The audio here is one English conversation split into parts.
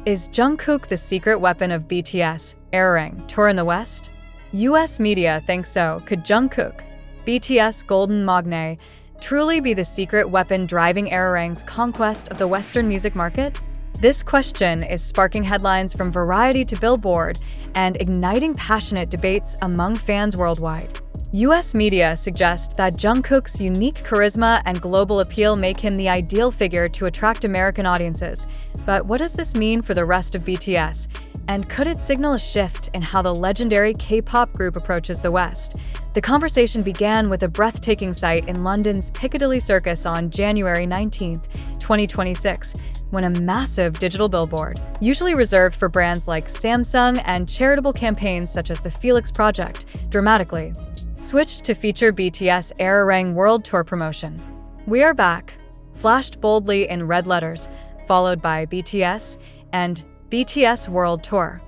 Is Jungkook the secret weapon of BTS Arirang tour in the West? US media think so. Could Jungkook, BTS Golden Magne, truly be the secret weapon driving Arirang's conquest of the Western music market? This question is sparking headlines from Variety to Billboard and igniting passionate debates among fans worldwide. US media suggest that Jungkook's unique charisma and global appeal make him the ideal figure to attract American audiences. But what does this mean for the rest of BTS? And could it signal a shift in how the legendary K-pop group approaches the West? The conversation began with a breathtaking sight in London's Piccadilly Circus on January 19, 2026, when a massive digital billboard, usually reserved for brands like Samsung and charitable campaigns such as the Felix Project, dramatically switched to feature BTS Arirang World Tour promotion. "We are back," flashed boldly in red letters, followed by BTS and BTS World Tour.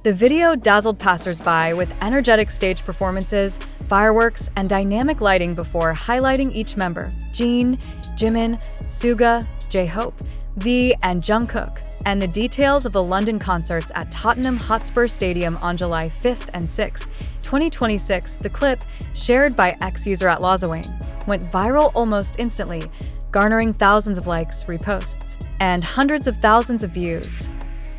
The video dazzled passers-by with energetic stage performances, fireworks, and dynamic lighting before highlighting each member: Jin, Jimin, Suga, J-Hope, V, and Jungkook, and the details of the London concerts at Tottenham Hotspur Stadium on July 5th and 6th, 2026. The clip, shared by ex-user @Lazawayne, went viral almost instantly, garnering thousands of likes, reposts, and hundreds of thousands of views.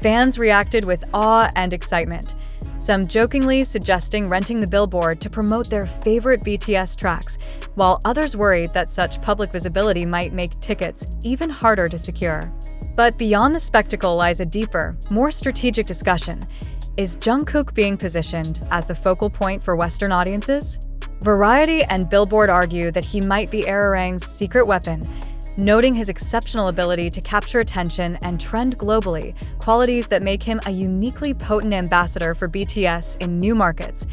Fans reacted with awe and excitement, some jokingly suggesting renting the billboard to promote their favorite BTS tracks, while others worried that such public visibility might make tickets even harder to secure. But beyond the spectacle lies a deeper, more strategic discussion. Is Jungkook being positioned as the focal point for Western audiences? Variety and Billboard argue that he might be Arirang's secret weapon, noting his exceptional ability to capture attention and trend globally, qualities that make him a uniquely potent ambassador for BTS in new markets.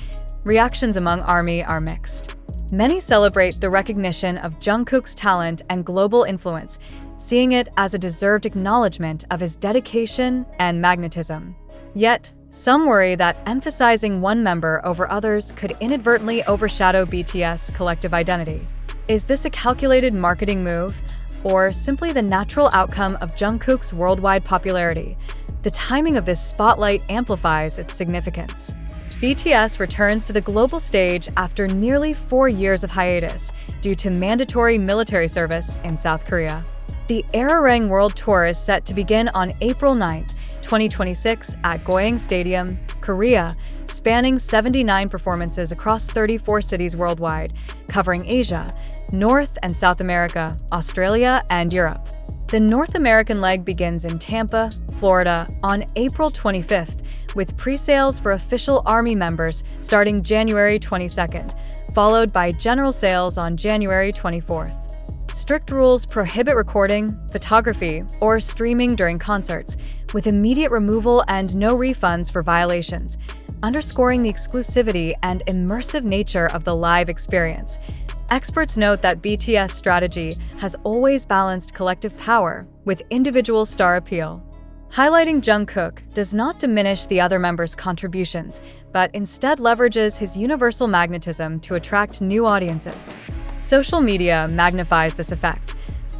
Reactions among ARMY are mixed. Many celebrate the recognition of Jungkook's talent and global influence, seeing it as a deserved acknowledgement of his dedication and magnetism. Yet, some worry that emphasizing one member over others could inadvertently overshadow BTS' collective identity. Is this a calculated marketing move, or simply the natural outcome of Jungkook's worldwide popularity? The timing of this spotlight amplifies its significance. BTS returns to the global stage after nearly 4 years of hiatus due to mandatory military service in South Korea. The Arirang World Tour is set to begin on April 9, 2026 at Goyang Stadium, Korea, spanning 79 performances across 34 cities worldwide, covering Asia, North and South America, Australia, and Europe. The North American leg begins in Tampa, Florida, on April 25th, with pre-sales for official ARMY members starting January 22nd, followed by general sales on January 24th. Strict rules prohibit recording, photography, or streaming during concerts, with immediate removal and no refunds for violations, underscoring the exclusivity and immersive nature of the live experience. Experts note that BTS' strategy has always balanced collective power with individual star appeal. Highlighting Jungkook does not diminish the other members' contributions, but instead leverages his universal magnetism to attract new audiences. Social media magnifies this effect.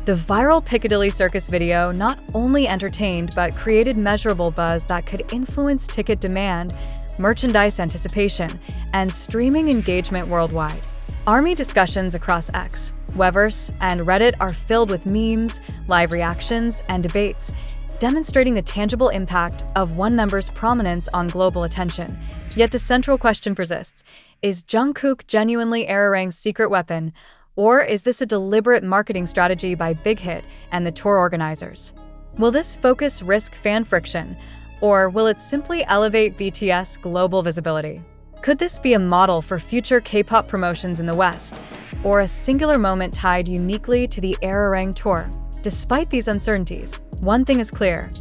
The viral Piccadilly Circus video not only entertained but created measurable buzz that could influence ticket demand, merchandise anticipation, and streaming engagement worldwide. ARMY discussions across X, Weverse, and Reddit are filled with memes, live reactions, and debates, demonstrating the tangible impact of one member's prominence on global attention. Yet the central question persists: is Jungkook genuinely Arirang's secret weapon, or is this a deliberate marketing strategy by Big Hit and the tour organizers? Will this focus risk fan friction, or will it simply elevate BTS' global visibility? Could this be a model for future K-pop promotions in the West, or a singular moment tied uniquely to the Arirang tour? Despite these uncertainties, one thing is clear: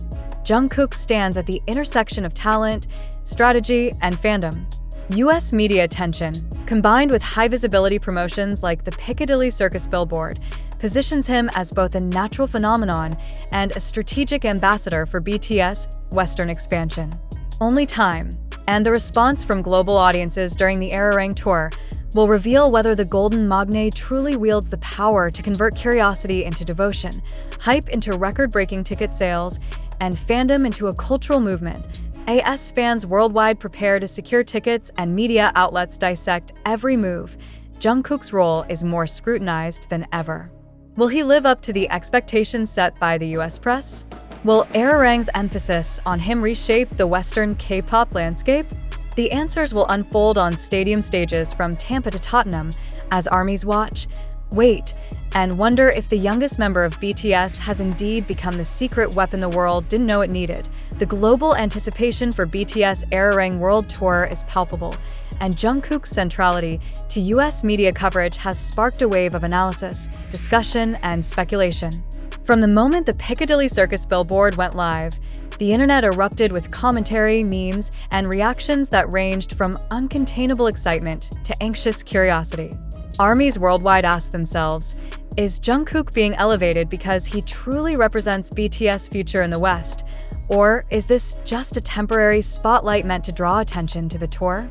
Jungkook stands at the intersection of talent, strategy, and fandom. US media attention, combined with high-visibility promotions like the Piccadilly Circus billboard, positions him as both a natural phenomenon and a strategic ambassador for BTS' Western expansion. Only time, and the response from global audiences during the Arirang tour, will reveal whether the Golden Magne truly wields the power to convert curiosity into devotion, hype into record-breaking ticket sales, and fandom into a cultural movement. AS fans worldwide prepare to secure tickets and media outlets dissect every move. Jungkook's role is more scrutinized than ever. Will he live up to the expectations set by the US press? Will Arirang's emphasis on him reshape the Western K-pop landscape? The answers will unfold on stadium stages from Tampa to Tottenham as ARMYs watch, wait, and wonder if the youngest member of BTS has indeed become the secret weapon the world didn't know it needed. The global anticipation for BTS Arirang World Tour is palpable, and Jungkook's centrality to US media coverage has sparked a wave of analysis, discussion, and speculation. From the moment the Piccadilly Circus billboard went live, the internet erupted with commentary, memes, and reactions that ranged from uncontainable excitement to anxious curiosity. ARMYs worldwide ask themselves, is Jungkook being elevated because he truly represents BTS' future in the West? Or is this just a temporary spotlight meant to draw attention to the tour?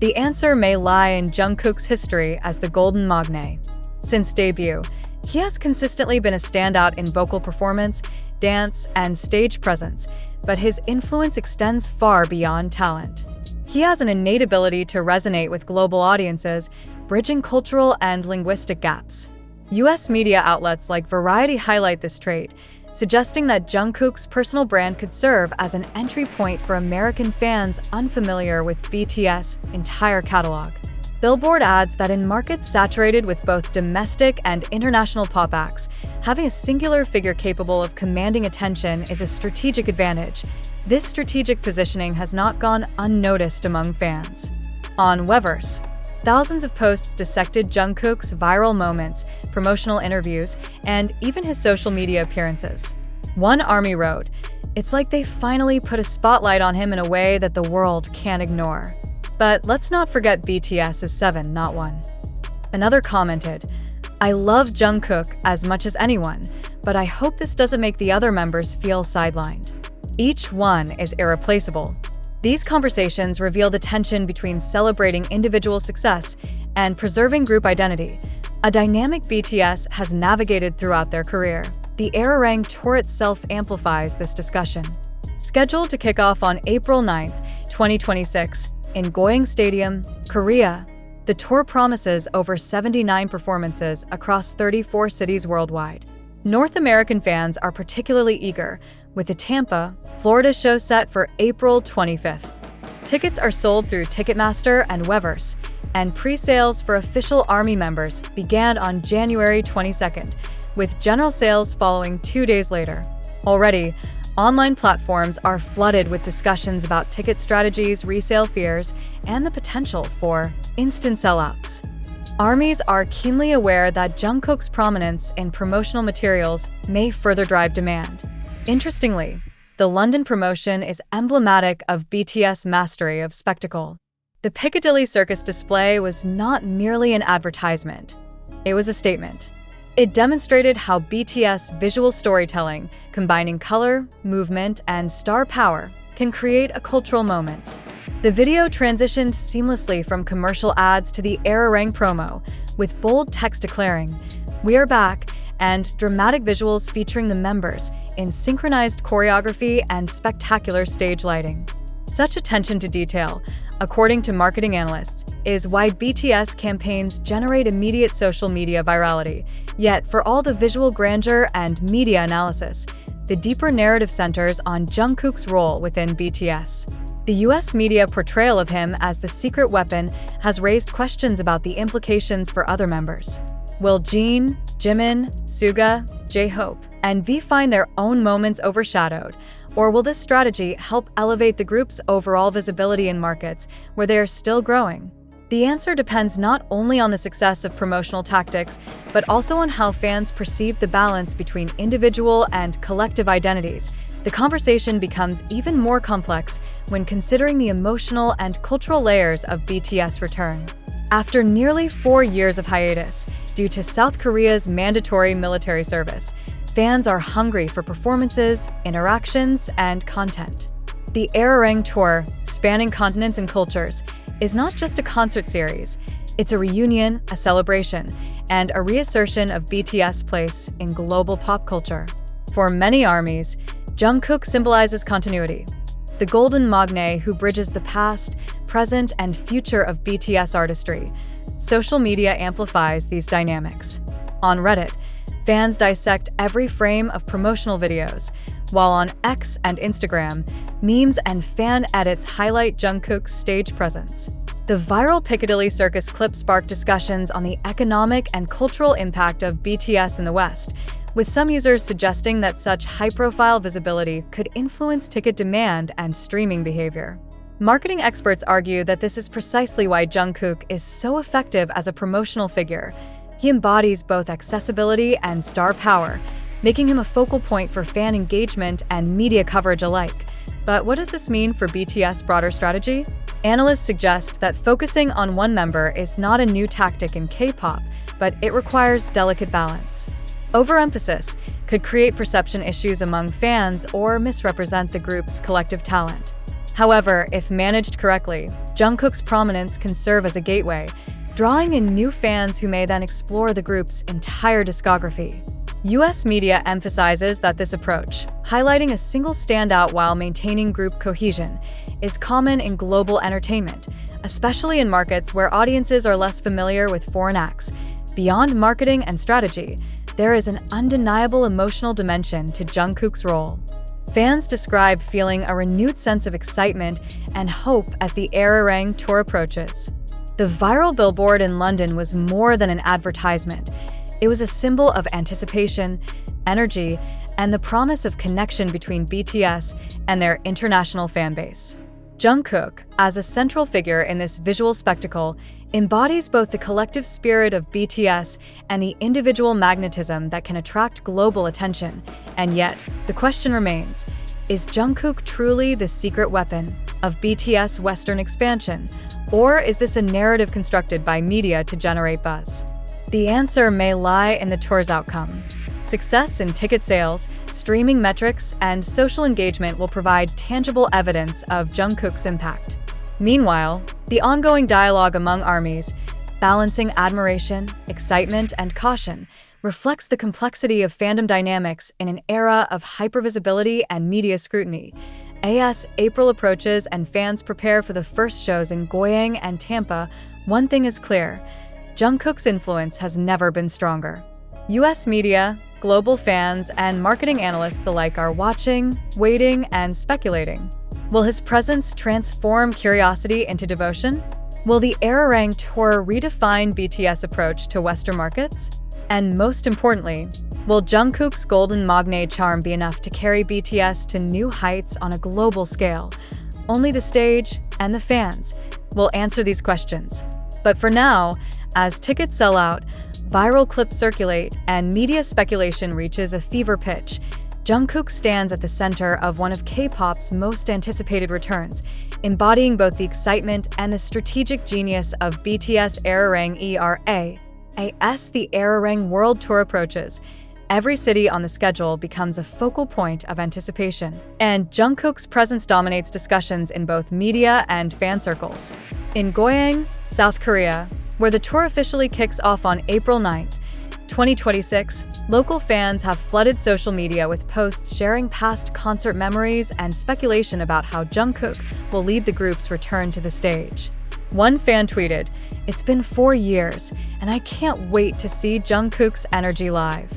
The answer may lie in Jungkook's history as the Golden Magne. Since debut, he has consistently been a standout in vocal performance, dance, and stage presence, but his influence extends far beyond talent. He has an innate ability to resonate with global audiences, bridging cultural and linguistic gaps. US media outlets like Variety highlight this trait, suggesting that Jungkook's personal brand could serve as an entry point for American fans unfamiliar with BTS' entire catalog. Billboard adds that in markets saturated with both domestic and international pop acts, having a singular figure capable of commanding attention is a strategic advantage. This strategic positioning has not gone unnoticed among fans. On Weverse, thousands of posts dissected Jungkook's viral moments, promotional interviews, and even his social media appearances. One ARMY wrote, "It's like they finally put a spotlight on him in a way that the world can't ignore." But let's not forget BTS is 7, not 1. Another commented, "I love Jungkook as much as anyone, but I hope this doesn't make the other members feel sidelined." Each one is irreplaceable. These conversations reveal the tension between celebrating individual success and preserving group identity, a dynamic BTS has navigated throughout their career. The Arirang Tour itself amplifies this discussion. Scheduled to kick off on April 9, 2026, in Goyang Stadium, Korea, the tour promises over 79 performances across 34 cities worldwide. North American fans are particularly eager, with the Tampa, Florida show set for April 25th. Tickets are sold through Ticketmaster and Weverse, and pre-sales for official ARMY members began on January 22nd, with general sales following 2 days later. Already, online platforms are flooded with discussions about ticket strategies, resale fears, and the potential for instant sellouts. ARMYs are keenly aware that Jungkook's prominence in promotional materials may further drive demand. Interestingly, the London promotion is emblematic of BTS' mastery of spectacle. The Piccadilly Circus display was not merely an advertisement, it was a statement. It demonstrated how BTS visual storytelling, combining color, movement, and star power, can create a cultural moment. The video transitioned seamlessly from commercial ads to the Arirang promo, with bold text declaring, "We are back," and dramatic visuals featuring the members in synchronized choreography and spectacular stage lighting. Such attention to detail, according to marketing analysts, is why BTS campaigns generate immediate social media virality. Yet, for all the visual grandeur and media analysis, the deeper narrative centers on Jungkook's role within BTS. The US media portrayal of him as the secret weapon has raised questions about the implications for other members. Will Jin, Jimin, Suga, J-Hope, and V find their own moments overshadowed? Or will this strategy help elevate the group's overall visibility in markets where they are still growing? The answer depends not only on the success of promotional tactics, but also on how fans perceive the balance between individual and collective identities. The conversation becomes even more complex when considering the emotional and cultural layers of BTS' return. After nearly 4 years of hiatus, due to South Korea's mandatory military service, fans are hungry for performances, interactions, and content. The Arirang Tour, spanning continents and cultures, is not just a concert series. It's a reunion, a celebration, and a reassertion of BTS' place in global pop culture. For many ARMYs, Jungkook symbolizes continuity, the golden magne who bridges the past, present, and future of BTS artistry. Social media amplifies these dynamics. On Reddit, fans dissect every frame of promotional videos, while on X and Instagram, memes and fan edits highlight Jungkook's stage presence. The viral Piccadilly Circus clip sparked discussions on the economic and cultural impact of BTS in the West, with some users suggesting that such high-profile visibility could influence ticket demand and streaming behavior. Marketing experts argue that this is precisely why Jungkook is so effective as a promotional figure. He embodies both accessibility and star power, making him a focal point for fan engagement and media coverage alike. But what does this mean for BTS' broader strategy? Analysts suggest that focusing on one member is not a new tactic in K-pop, but it requires delicate balance. Overemphasis could create perception issues among fans or misrepresent the group's collective talent. However, if managed correctly, Jungkook's prominence can serve as a gateway, drawing in new fans who may then explore the group's entire discography. US media emphasizes that this approach, highlighting a single standout while maintaining group cohesion, is common in global entertainment, especially in markets where audiences are less familiar with foreign acts. Beyond marketing and strategy, there is an undeniable emotional dimension to Jungkook's role. Fans describe feeling a renewed sense of excitement and hope as the Arirang tour approaches. The viral billboard in London was more than an advertisement. It was a symbol of anticipation, energy, and the promise of connection between BTS and their international fanbase. Jungkook, as a central figure in this visual spectacle, embodies both the collective spirit of BTS and the individual magnetism that can attract global attention. And yet, the question remains, is Jungkook truly the secret weapon of BTS Western expansion? Or is this a narrative constructed by media to generate buzz? The answer may lie in the tour's outcome. Success in ticket sales, streaming metrics, and social engagement will provide tangible evidence of Jungkook's impact. Meanwhile, the ongoing dialogue among ARMYs, balancing admiration, excitement, and caution, reflects the complexity of fandom dynamics in an era of hypervisibility and media scrutiny. As April approaches and fans prepare for the first shows in Goyang and Tampa, one thing is clear: Jungkook's influence has never been stronger. US media, global fans, and marketing analysts alike are watching, waiting, and speculating. Will his presence transform curiosity into devotion? Will the Arirang tour redefine BTS' approach to Western markets? And most importantly, will Jungkook's golden magne charm be enough to carry BTS to new heights on a global scale? Only the stage and the fans will answer these questions. But for now, as tickets sell out, viral clips circulate, and media speculation reaches a fever pitch, Jungkook stands at the center of one of K-pop's most anticipated returns, embodying both the excitement and the strategic genius of BTS Arirang ERA. As the Arirang World Tour approaches, every city on the schedule becomes a focal point of anticipation, and Jungkook's presence dominates discussions in both media and fan circles. In Goyang, South Korea, where the tour officially kicks off on April 9, 2026, local fans have flooded social media with posts sharing past concert memories and speculation about how Jungkook will lead the group's return to the stage. One fan tweeted, "It's been 4 years, and I can't wait to see Jungkook's energy live."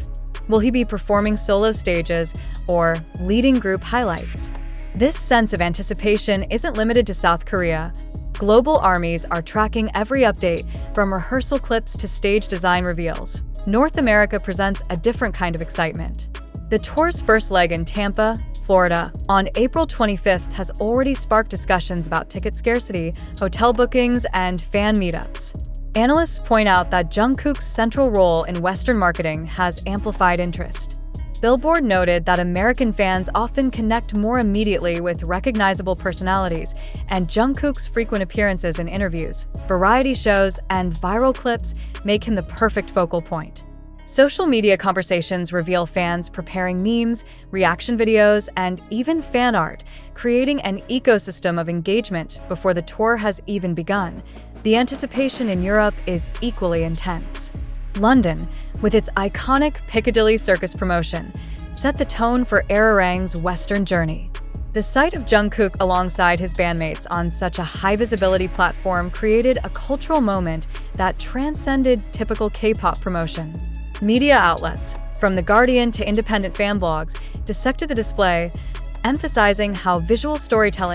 Will he be performing solo stages or leading group highlights? This sense of anticipation isn't limited to South Korea. Global ARMYs are tracking every update, from rehearsal clips to stage design reveals. North America presents a different kind of excitement. The tour's first leg in Tampa, Florida, on April 25th has already sparked discussions about ticket scarcity, hotel bookings, and fan meetups. Analysts point out that Jungkook's central role in Western marketing has amplified interest. Billboard noted that American fans often connect more immediately with recognizable personalities, and Jungkook's frequent appearances in interviews, variety shows, and viral clips make him the perfect focal point. Social media conversations reveal fans preparing memes, reaction videos, and even fan art, creating an ecosystem of engagement before the tour has even begun. The anticipation in Europe is equally intense. London, with its iconic Piccadilly Circus promotion, set the tone for Arirang's Western journey. The sight of Jungkook alongside his bandmates on such a high-visibility platform created a cultural moment that transcended typical K-pop promotion. Media outlets, from The Guardian to independent fan blogs, dissected the display, emphasizing how visual storytelling